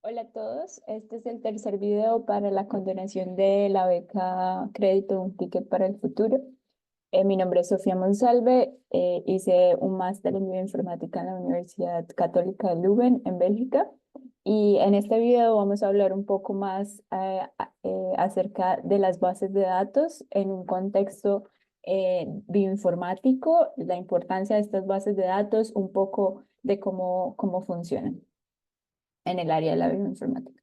Hola a todos, este es el tercer video para la condonación de la beca Crédito Un Ticket para el Futuro. Mi nombre es Sofía Monsalve, hice un máster en bioinformática en la Universidad Católica de Leuven, en Bélgica, y en este video vamos a hablar un poco más acerca de las bases de datos en un contexto bioinformático, la importancia de estas bases de datos, un poco de cómo funcionan en el área de la bioinformática.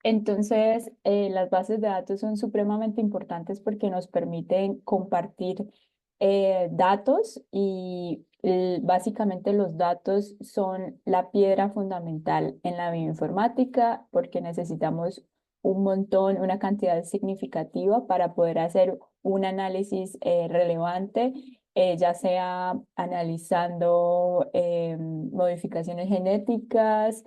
Entonces, las bases de datos son supremamente importantes porque nos permiten compartir datos y básicamente los datos son la piedra fundamental en la bioinformática porque necesitamos un montón, una cantidad significativa para poder hacer un análisis relevante, ya sea analizando modificaciones genéticas,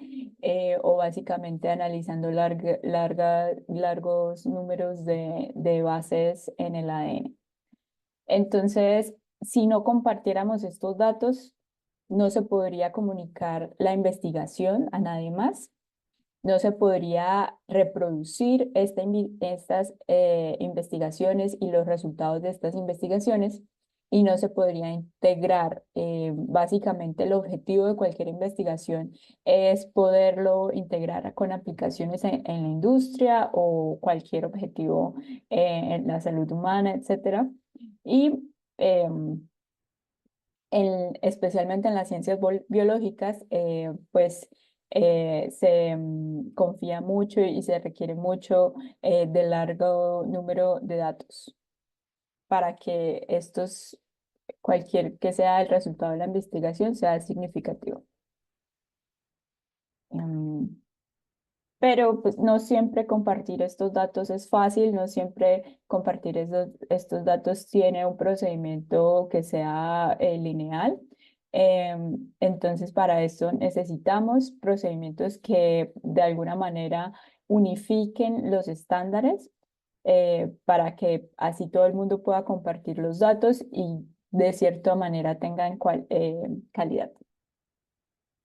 o básicamente analizando largos números de bases en el ADN. Entonces, si no compartiéramos estos datos, no se podría comunicar la investigación a nadie más, no se podría reproducir estas investigaciones y los resultados de estas investigaciones y no se podría integrar. Básicamente el objetivo de cualquier investigación es poderlo integrar con aplicaciones en la industria o cualquier objetivo en la salud humana, etcétera. Y especialmente en las ciencias biológicas, pues se confía mucho y se requiere mucho de largo número de datos para que cualquier que sea el resultado de la investigación, sea significativo. Em, Pero pues no siempre compartir estos datos es fácil, no siempre compartir estos datos tiene un procedimiento que sea lineal. Entonces, para eso necesitamos procedimientos que de alguna manera unifiquen los estándares para que así todo el mundo pueda compartir los datos y de cierta manera tengan calidad.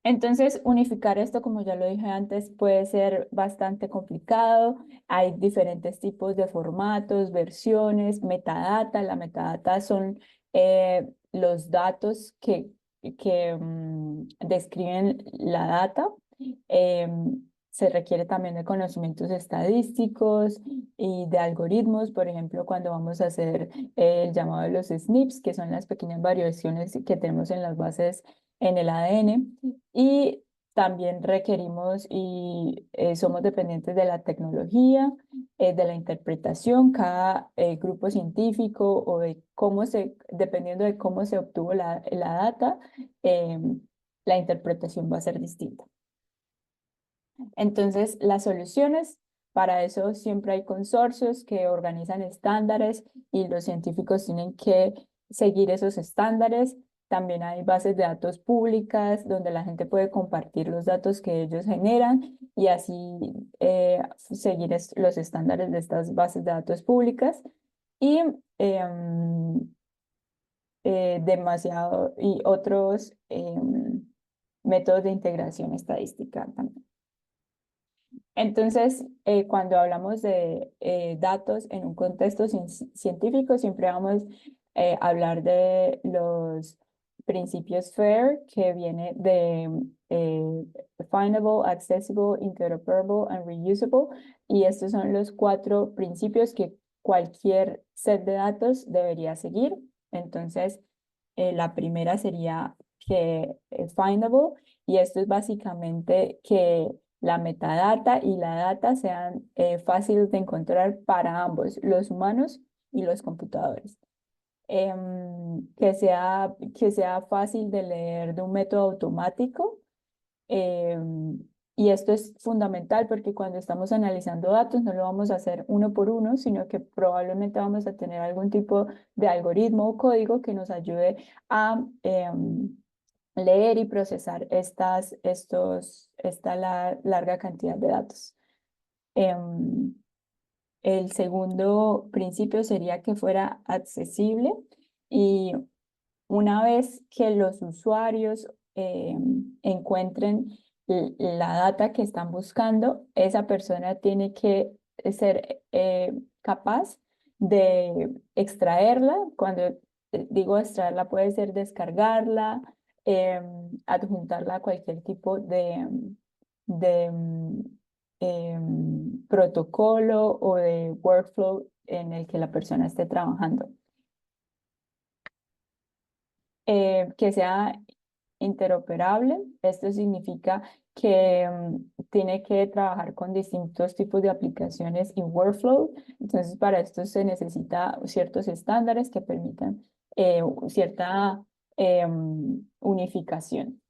Entonces, unificar esto, como ya lo dije antes, puede ser bastante complicado. Hay diferentes tipos de formatos, versiones, metadata. La metadata son los datos que describen la data. Se requiere también de conocimientos estadísticos y de algoritmos, por ejemplo, cuando vamos a hacer el llamado de los SNPs, que son las pequeñas variaciones que tenemos en las bases en el ADN. Y también requerimos y somos dependientes de la tecnología, de la interpretación. Cada grupo científico o dependiendo de cómo se obtuvo la data, eh, la interpretación va a ser distinta. Entonces, las soluciones, para eso siempre hay consorcios que organizan estándares y los científicos tienen que seguir esos estándares. También hay bases de datos públicas donde la gente puede compartir los datos que ellos generan y así seguir los estándares de estas bases de datos públicas. Y demasiado y otros métodos de integración estadística también. Entonces, cuando hablamos de datos en un contexto científico, siempre vamos a hablar de los principios FAIR, que viene de Findable, Accessible, Interoperable and Reusable. Y estos son los 4 principios que cualquier set de datos debería seguir. Entonces, la primera sería que Findable, y esto es básicamente que la metadata y la data sean fáciles de encontrar para ambos, los humanos y los computadores. Que sea fácil de leer de un método automático. Y esto es fundamental porque cuando estamos analizando datos no lo vamos a hacer uno por uno, sino que probablemente vamos a tener algún tipo de algoritmo o código que nos ayude a leer y procesar esta larga cantidad de datos. Em, el segundo principio sería que fuera accesible y una vez que los usuarios encuentren la data que están buscando, esa persona tiene que ser capaz de extraerla. Cuando digo extraerla, puede ser descargarla, adjuntarla a cualquier tipo de protocolo o de workflow en el que la persona esté trabajando. Que sea interoperable. Esto significa que tiene que trabajar con distintos tipos de aplicaciones y workflow. Entonces, para esto se necesita ciertos estándares que permitan cierta unificación.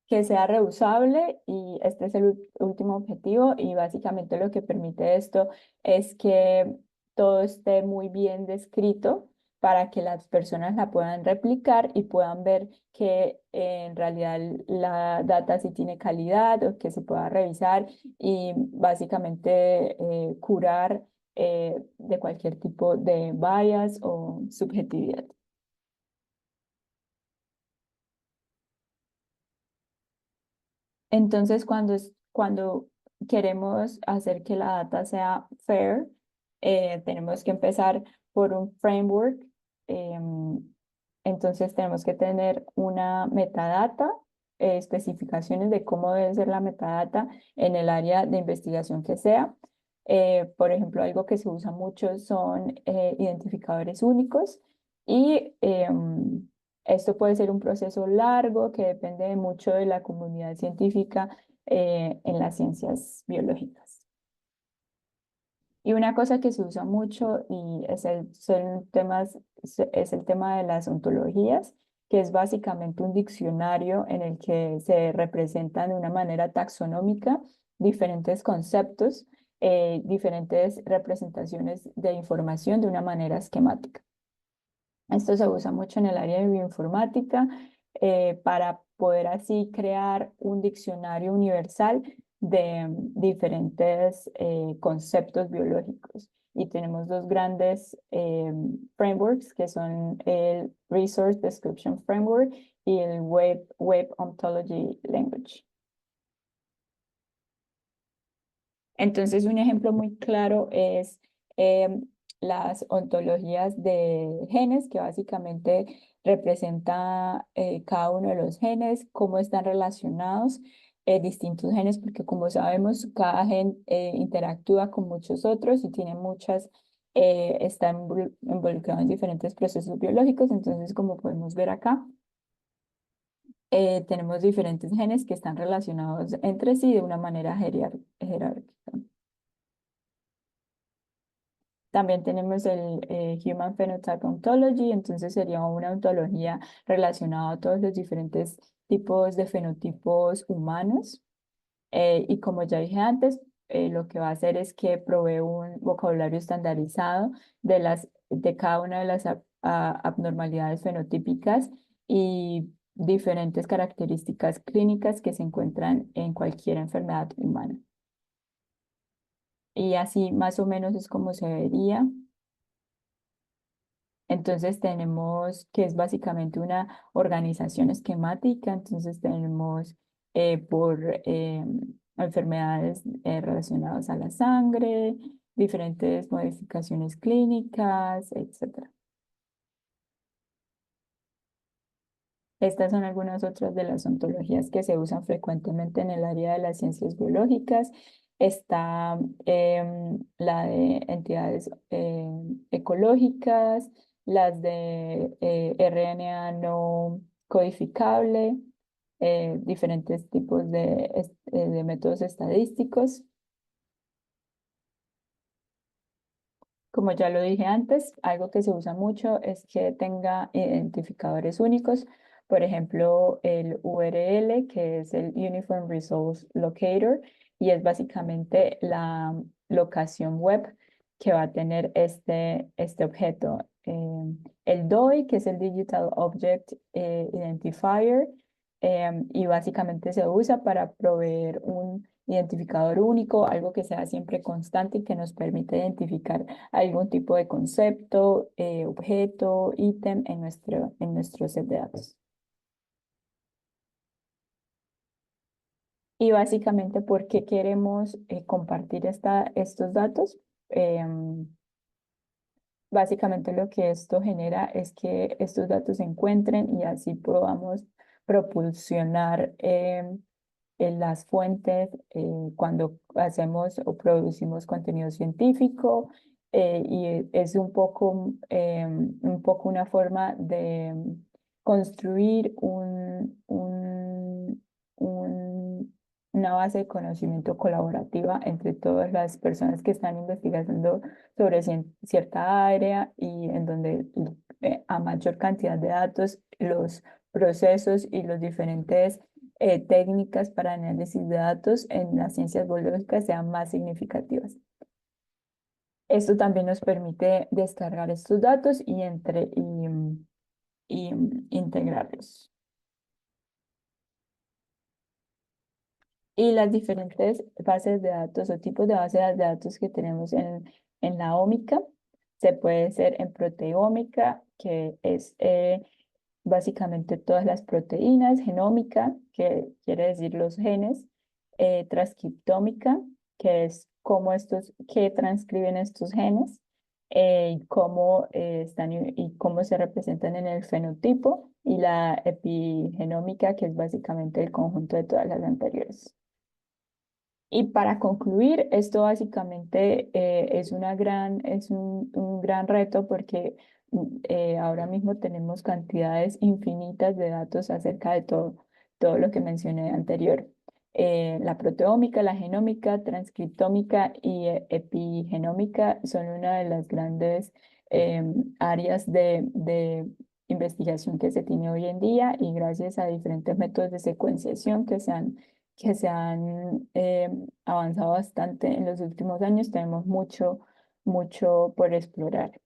Que sea reusable y este es el último objetivo y básicamente lo que permite esto es que todo esté muy bien descrito para que las personas la puedan replicar y puedan ver que en realidad la data sí tiene calidad o que se pueda revisar y básicamente curar de cualquier tipo de bias o subjetividad. Entonces, cuando queremos hacer que la data sea fair, tenemos que empezar por un framework. em, entonces, tenemos que tener una metadata, especificaciones de cómo debe ser la metadata en el área de investigación que sea. Por ejemplo, algo que se usa mucho son identificadores únicos y esto puede ser un proceso largo que depende mucho de la comunidad científica en las ciencias biológicas. Y una cosa que se usa mucho y es el tema de las ontologías, que es básicamente un diccionario en el que se representan de una manera taxonómica diferentes conceptos, diferentes representaciones de información de una manera esquemática. Esto se usa mucho en el área de bioinformática para poder así crear un diccionario universal de diferentes conceptos biológicos. Y tenemos dos grandes frameworks que son el Resource Description Framework y el Web Ontology Language. Entonces, un ejemplo muy claro es las ontologías de genes, que básicamente representa cada uno de los genes, cómo están relacionados distintos genes, porque como sabemos, cada gen interactúa con muchos otros y tiene muchas, está involucrado en diferentes procesos biológicos. Entonces, como podemos ver acá, tenemos diferentes genes que están relacionados entre sí de una manera jerárquica. También tenemos el Human Phenotype Ontology, entonces sería una ontología relacionada a todos los diferentes tipos de fenotipos humanos. Y como ya dije antes, lo que va a hacer es que provee un vocabulario estandarizado de cada una de las abnormalidades fenotípicas y diferentes características clínicas que se encuentran en cualquier enfermedad humana. Y así más o menos es como se vería. Entonces tenemos que es básicamente una organización esquemática, entonces tenemos por enfermedades relacionadas a la sangre, diferentes modificaciones clínicas, etcétera. Estas son algunas otras de las ontologías que se usan frecuentemente en el área de las ciencias biológicas. Está la de entidades ecológicas, las de RNA no codificable, diferentes tipos de métodos estadísticos. Como ya lo dije antes, algo que se usa mucho es que tenga identificadores únicos. Por ejemplo, el URL, que es el Uniform Resource Locator, y es básicamente la locación web que va a tener este objeto. El DOI, que es el Digital Object Identifier, y básicamente se usa para proveer un identificador único, algo que sea siempre constante y que nos permite identificar algún tipo de concepto, objeto, ítem en nuestro set de datos. Y básicamente, ¿por qué queremos compartir estos datos? Em, Básicamente lo que esto genera es que estos datos se encuentren y así podamos propulsionar en las fuentes cuando hacemos o producimos contenido científico y es un poco una forma de construir una base de conocimiento colaborativa entre todas las personas que están investigando sobre cierta área y en donde a mayor cantidad de datos los procesos y los diferentes técnicas para análisis de datos en las ciencias biológicas sean más significativas. Esto también nos permite descargar estos datos y integrarlos. Y las diferentes bases de datos o tipos de bases de datos que tenemos en la ómica, se puede ser en proteómica, que es básicamente todas las proteínas, genómica, que quiere decir los genes, transcriptómica, que es qué transcriben estos genes, y cómo están y cómo se representan en el fenotipo, y la epigenómica, que es básicamente el conjunto de todas las anteriores. Y para concluir, esto básicamente es un gran reto porque ahora mismo tenemos cantidades infinitas de datos acerca de todo lo que mencioné anterior. La proteómica, la genómica, transcriptómica y epigenómica son una de las grandes áreas de investigación que se tiene hoy en día y gracias a diferentes métodos de secuenciación que se han avanzado bastante en los últimos años. Tenemos mucho por explorar.